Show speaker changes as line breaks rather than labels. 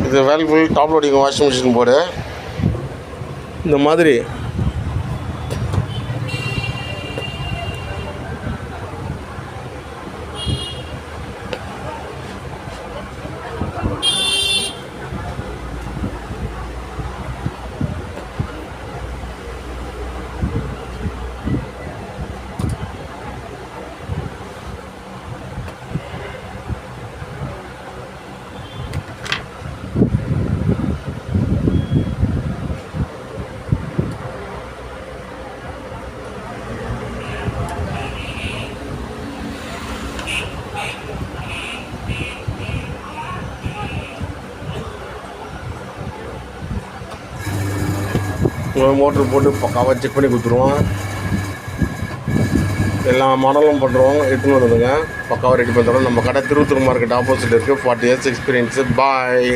இது Whirlpool top loading washing machine board. இந்த மாதிரி மோட்ரு போட்டு பக்காவாக செக் பண்ணி கொடுத்துருவோம். எல்லா மாடலும் பண்ணுறோம். எடுத்துன்னு வருதுங்க, பக்காவாக ரெடி பண்ணுறோம். நம்ம கடை திருவத்தூர் மார்க்கெட் ஆப்போசிட் இருக்குது. 40 years எக்ஸ்பீரியன்ஸு. பாய்.